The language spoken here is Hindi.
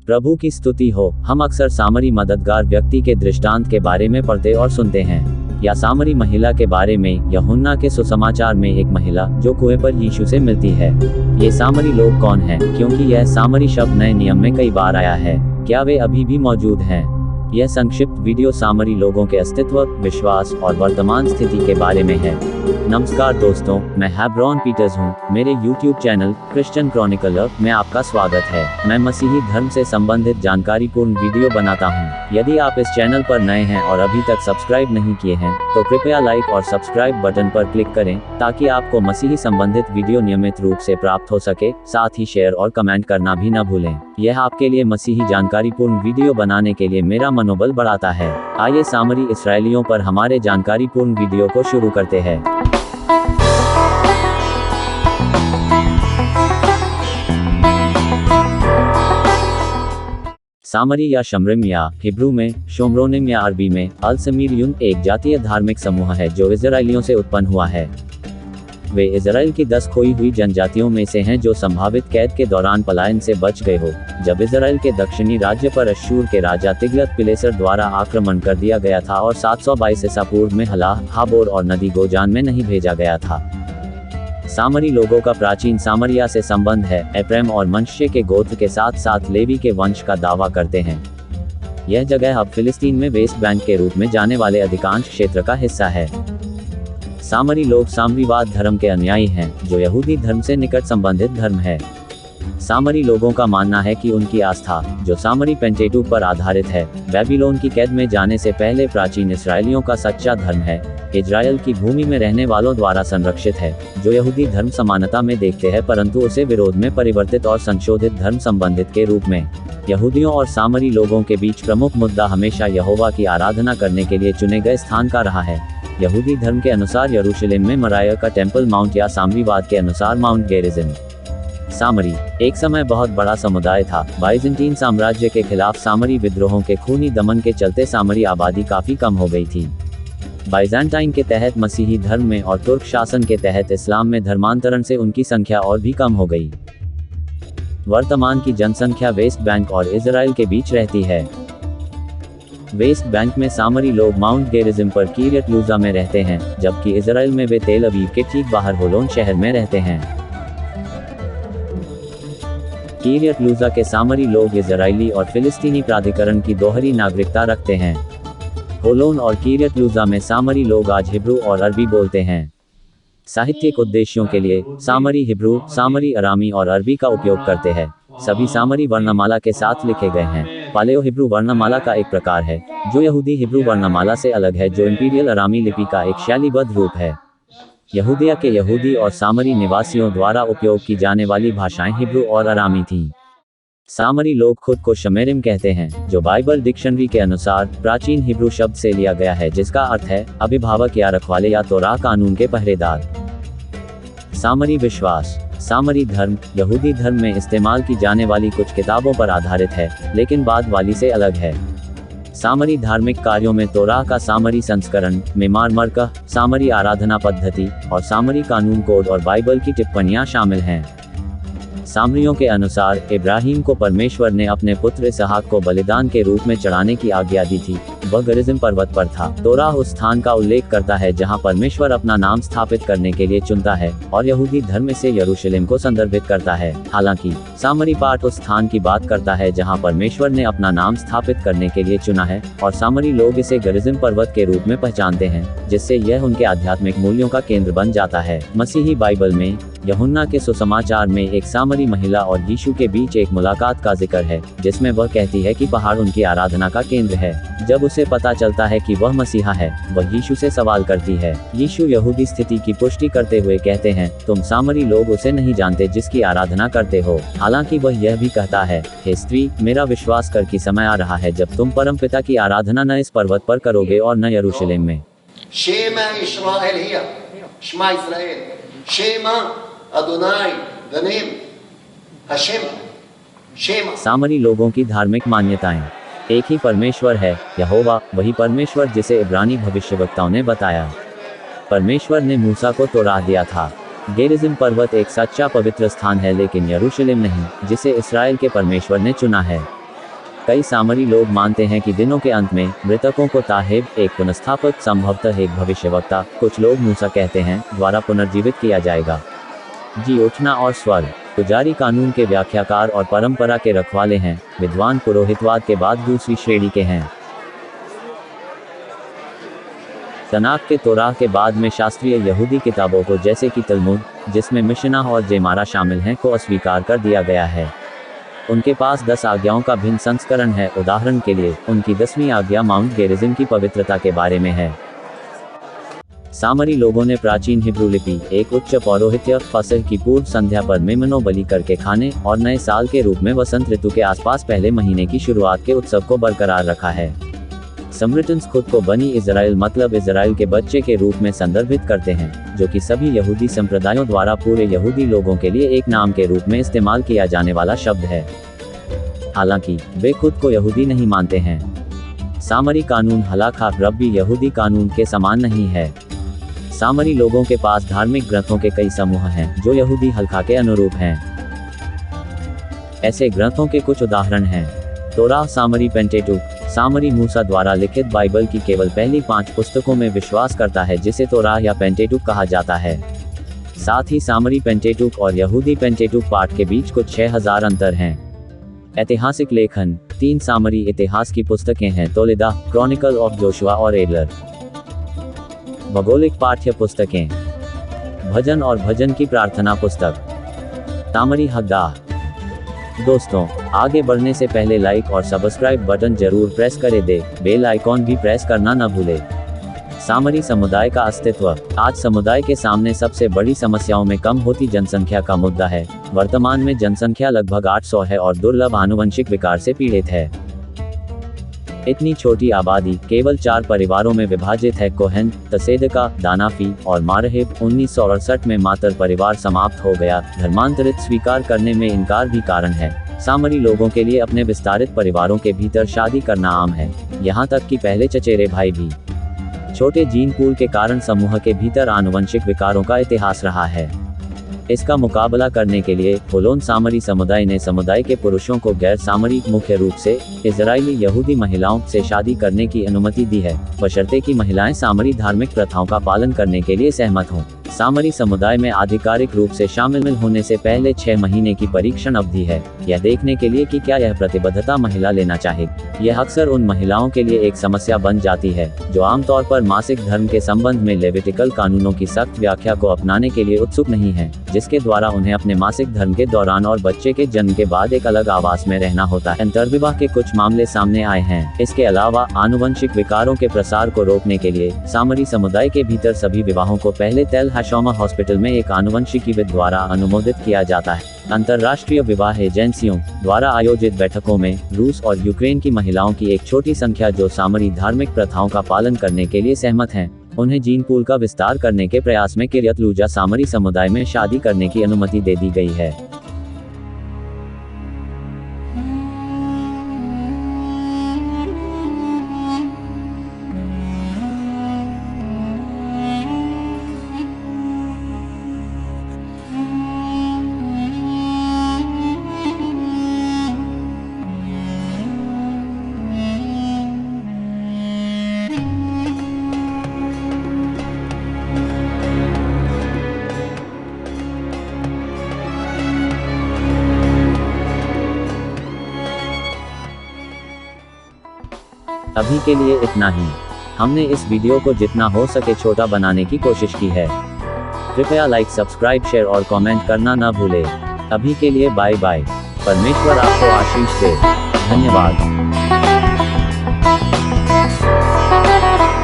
प्रभु की स्तुति हो। हम अक्सर सामरी मददगार व्यक्ति के दृष्टांत के बारे में पढ़ते और सुनते हैं, या सामरी महिला के बारे में यूहन्ना के सुसमाचार में एक महिला जो कुएं पर यीशु से मिलती है। ये सामरी लोग कौन हैं? क्योंकि यह सामरी शब्द नए नियम में कई बार आया है। क्या वे अभी भी मौजूद हैं? यह संक्षिप्त वीडियो सामरी लोगों के अस्तित्व, विश्वास और वर्तमान स्थिति के बारे में है। नमस्कार दोस्तों, मैं हेब्रॉन पीटर्स हूँ। मेरे YouTube चैनल क्रिश्चियन क्रॉनिकलर में आपका स्वागत है। मैं मसीही धर्म से संबंधित जानकारीपूर्ण वीडियो बनाता हूँ। यदि आप इस चैनल पर नए हैं और अभी तक सब्सक्राइब नहीं किए हैं, तो कृपया लाइक और सब्सक्राइब बटन पर क्लिक करें, ताकि आपको मसीही संबंधित वीडियो नियमित रूप से प्राप्त हो सके। साथ ही शेयर और कमेंट करना भी न भूलें। यह आपके लिए मसीही जानकारीपूर्ण वीडियो बनाने के लिए मेरा मनोबल बढ़ाता है। आइए सामरी इस्राएलियों पर हमारे जानकारीपूर्ण वीडियो को शुरू करते हैं। सामरी या शमरिम या हिब्रू में शोमरोनिम या अरबी में अल-समीरियुन एक जातीय धार्मिक समूह है जो इजराइलियों से उत्पन्न हुआ है। वे इजराइल की 10 खोई हुई जनजातियों में से हैं जो संभावित कैद के दौरान पलायन से बच गए हो, जब इजराइल के दक्षिणी राज्य पर अश्शूर के राजा तिग्लत-पिलेसर द्वारा आक्रमण कर दिया गया था और 722 ईसा पूर्व में हलाह, हाबोर और नदी गोजान में नहीं भेजा गया था। सामरी लोगों का प्राचीन सामरिया से संबंध है। एप्रैम और मनश्शे के गोत्र के साथ साथ लेवी के वंश का दावा करते हैं। यह जगह अब फिलिस्तीन में वेस्ट बैंक के रूप में जाने वाले अधिकांश क्षेत्र का हिस्सा है। सामरी लोग सामरीवाद धर्म के अनुयायी हैं, जो यहूदी धर्म से निकट संबंधित धर्म है। सामरी लोगों का मानना है कि उनकी आस्था, जो सामरी पेंटेटुक पर आधारित है, बेबीलोन की कैद में जाने से पहले प्राचीन इसराइलियों का सच्चा धर्म है। इजराइल की भूमि में रहने वालों द्वारा संरक्षित है, जो यहूदी धर्म समानता में देखते हैं, परंतु उसे विरोध में परिवर्तित और संशोधित धर्म संबंधित के रूप में। यहूदियों और सामरी लोगों के बीच प्रमुख मुद्दा हमेशा यहोवा की आराधना करने के लिए चुने गए स्थान का रहा है। यहूदी धर्म के अनुसार यरूशलेम में मराया का टेम्पल माउंट या सामरीवाद के अनुसार माउंट गेरिज़िम। सामरी एक समय बहुत बड़ा समुदाय था। बाइजेंटीन साम्राज्य के खिलाफ सामरी विद्रोहों के खूनी दमन के चलते सामरी आबादी काफी कम हो गई थी। बाइजेंटाइन के तहत मसीही धर्म में और तुर्क शासन के तहत इस्लाम में धर्मांतरण से उनकी संख्या और भी कम हो गई। वर्तमान की जनसंख्या वेस्ट बैंक और इजराइल के बीच रहती है। वेस्ट बैंक में सामरी लोग माउंट गेरिज़िम पर किर्यत लूज़ा में रहते हैं, जबकि इजराइल में वे तेल अवीव के ठीक बाहर होलोन शहर में रहते हैं। किर्यत लूज़ा के सामरी लोग इजरायली और फिलिस्तीनी प्राधिकरण की दोहरी नागरिकता रखते हैं। होलोन और किर्यत लूज़ा में सामरी लोग आज हिब्रू और अरबी बोलते हैं। साहित्यिक उद्देश्यों के लिए सामरी हिब्रू, सामरी अरामी और अरबी का उपयोग करते हैं। सभी सामरी वर्णमाला के साथ लिखे गए हैं। पालेओ हिब्रू वर्णमाला का एक प्रकार है, जो यहूदी हिब्रू वर्णमाला से अलग है, जो इंपीरियल अरामी लिपि का एक शैलीबद्ध रूप है। यहूदिया के यहूदी और सामरी निवासियों द्वारा उपयोग की जाने वाली भाषाएं हिब्रू और अरामी थीं। सामरी लोग खुद को शमेरिम कहते हैं, जो बाइबल डिक्शनरी के अनुसार प्राचीन हिब्रू शब्द से लिया गया है, जिसका अर्थ है अभिभावक या रखवाले या तोराह कानून के पहरेदार। सामरी विश्वास सामरी धर्म यहूदी धर्म में इस्तेमाल की जाने वाली कुछ किताबों पर आधारित है, लेकिन बाद वाली से अलग है। सामरी धार्मिक कार्यों में तोराह का सामरी संस्करण, मेमार मरकह, सामरी आराधना पद्धति और सामरी कानून कोड और बाइबल की टिप्पणियां शामिल हैं। सामरियों के अनुसार इब्राहिम को परमेश्वर ने अपने पुत्र इसहाक को बलिदान के रूप में चढ़ाने की आज्ञा दी थी। वह गरिज़िम पर्वत पर था। तोराह उस स्थान का उल्लेख करता है जहां परमेश्वर अपना नाम स्थापित करने के लिए चुनता है, और यहूदी धर्म से यरूशलेम को संदर्भित करता है। हालांकि सामरी पाठ उस स्थान की बात करता है जहां परमेश्वर ने अपना नाम स्थापित करने के लिए चुना है, और सामरी लोग इसे गरिज़िम पर्वत के रूप में पहचानते हैं, जिससे यह उनके आध्यात्मिक मूल्यों का केंद्र बन जाता है। मसीही बाइबल में यूहन्ना के सुसमाचार में एक सामरी महिला और यीशु के बीच एक मुलाकात का जिक्र है, जिसमें वह कहती है कि पहाड़ उनकी आराधना का केंद्र है। जब उसे पता चलता है कि वह मसीहा है, वह यीशु से सवाल करती है। यीशु यहूदी स्थिति की पुष्टि करते हुए कहते हैं, तुम सामरी लोग उसे नहीं जानते जिसकी आराधना करते हो। हालांकि वह यह भी कहता है, हे स्त्री, मेरा विश्वास कर कि समय आ रहा है जब तुम परमपिता की आराधना न इस पर्वत पर करोगे और न यरूशलेम में। शेमा इस्राएल, शमा इस्राएल, शेमा अदोनाई गनेम हशेम, शेमा। सामरी लोगों की धार्मिक मान्यताएं। एक ही परमेश्वर है, यहोवा, वही परमेश्वर जिसे इब्रानी भविष्यवक्ताओं ने बताया। परमेश्वर ने मूसा को तोराह दिया था। गेरिज़िम पर्वत एक सच्चा पवित्र स्थान है, लेकिन यरूशलेम नहीं, जिसे इस्राएल के परमेश्वर ने चुना है। कई सामरी लोग मानते हैं कि दिनों के अंत में मृतकों को ताहेब, एक पुनस्थापक, संभवतः एक भविष्यवक्ता, कुछ लोग मूसा कहते हैं, द्वारा पुनर्जीवित किया जाएगा। जी उठना और स्वर्ग। पुजारी कानून के व्याख्याकार और परंपरा के रखवाले हैं, विद्वान पुरोहितवाद के बाद दूसरी श्रेणी के हैं। तनाक के तोराह के बाद में शास्त्रीय यहूदी किताबों को जैसे कि तलमुद, जिसमें मिशनाह और जेमारा शामिल हैं, को अस्वीकार कर दिया गया है। उनके पास 10 आज्ञाओं का भिन्न संस्करण है। उदाहरण के लिए उनकी 10वीं आज्ञा माउंट गेरिज़िम की पवित्रता के बारे में है। सामरी लोगों ने प्राचीन हिब्रू लिपि, एक उच्च पौरोहित्य, फसह की पूर्व संध्या पर मेमनो बलि करके खाने और नए साल के रूप में वसंत ऋतु के आसपास पहले महीने की शुरुआत के उत्सव को बरकरार रखा है। समरिटन्स खुद को बनी इज़राइल मतलब इज़राइल के बच्चे के रूप में संदर्भित करते हैं, जो कि सभी यहूदी संप्रदायों द्वारा पूरे यहूदी लोगों के लिए एक नाम के रूप में इस्तेमाल किया जाने वाला शब्द है। हालांकि वे खुद को यहूदी नहीं मानते हैं। सामरी कानून हलाखा रब्बी यहूदी कानून के समान नहीं है। सामरी लोगों के पास धार्मिक ग्रंथों के कई समूह हैं जो यहूदी हल्का के अनुरूप हैं। ऐसे ग्रंथों के कुछ उदाहरण हैं। तोराह सामरी पेंटेटुक, सामरी मूसा द्वारा लिखित बाइबल की केवल पहली 5 पुस्तकों में विश्वास करता है जिसे तोराह या पेंटेटुक कहा जाता है। साथ ही सामरी पेंटेटुक और यहूदी पेंटेटुक पाठ के बीच कुछ 6000 अंतर हैं। ऐतिहासिक लेखन 3 सामरी इतिहास की पुस्तकें हैं, तोलेदा, क्रॉनिकल ऑफ जोशुआ और एडलर। भौगोलिक पाठ्य पुस्तकें, भजन और भजन की प्रार्थना पुस्तक, सामरी हकदाह। दोस्तों, आगे बढ़ने से पहले लाइक और सब्सक्राइब बटन जरूर प्रेस करें दे, बेल आइकॉन भी प्रेस करना न भूले। सामरी समुदाय का अस्तित्व। आज समुदाय के सामने सबसे बड़ी समस्याओं में कम होती जनसंख्या का मुद्दा है। वर्तमान में जनसंख्या लगभग 800 है और दुर्लभ आनुवंशिक विकार से पीड़ित है। इतनी छोटी आबादी केवल 4 परिवारों में विभाजित है। कोहेन, तसेदका, दानाफी और मारहेब। 1968 में मातर परिवार समाप्त हो गया। धर्मांतरित स्वीकार करने में इनकार भी कारण है। सामरी लोगों के लिए अपने विस्तारित परिवारों के भीतर शादी करना आम है, यहाँ तक कि पहले चचेरे भाई भी। छोटे जीन पूल के कारण समूह के भीतर आनुवंशिक विकारों का इतिहास रहा है। इसका मुकाबला करने के लिए होलोन सामरी समुदाय ने समुदाय के पुरुषों को गैर सामरी, मुख्य रूप से इजरायली यहूदी महिलाओं से शादी करने की अनुमति दी है, बशर्ते कि महिलाएं सामरी धार्मिक प्रथाओं का पालन करने के लिए सहमत हों। सामरी समुदाय में आधिकारिक रूप से शामिल होने से पहले 6 महीने की परीक्षण अवधि है, यह देखने के लिए कि क्या यह प्रतिबद्धता महिला लेना चाहेगी। यह अक्सर उन महिलाओं के लिए एक समस्या बन जाती है जो आमतौर पर मासिक धर्म के संबंध में लेविटिकल कानूनों की सख्त व्याख्या को अपनाने के लिए उत्सुक नहीं है, जिसके द्वारा उन्हें अपने मासिक धर्म के दौरान और बच्चे के जन्म के बाद एक अलग आवास में रहना होता है। अंतर्विवाह के कुछ मामले सामने आए हैं। इसके अलावा आनुवंशिक विकारों के प्रसार को रोकने के लिए सामरी समुदाय के भीतर सभी विवाहों को पहले तेल हाशोमा हॉस्पिटल में एक आनुवंशिकीविद द्वारा अनुमोदित किया जाता है। अंतर्राष्ट्रीय विवाह एजेंसियों द्वारा आयोजित बैठकों में रूस और यूक्रेन की महिलाओं की एक छोटी संख्या जो सामरी धार्मिक प्रथाओं का पालन करने के लिए सहमत हैं, उन्हें जीन पूल का विस्तार करने के प्रयास में किर्यत लूजा सामरी समुदाय में शादी करने की अनुमति दे दी गई है। अभी के लिए इतना ही। हमने इस वीडियो को जितना हो सके छोटा बनाने की कोशिश की है। कृपया लाइक, सब्सक्राइब, शेयर और कमेंट करना ना भूलें। अभी के लिए बाय बाय। परमेश्वर आपको आशीष दे। धन्यवाद।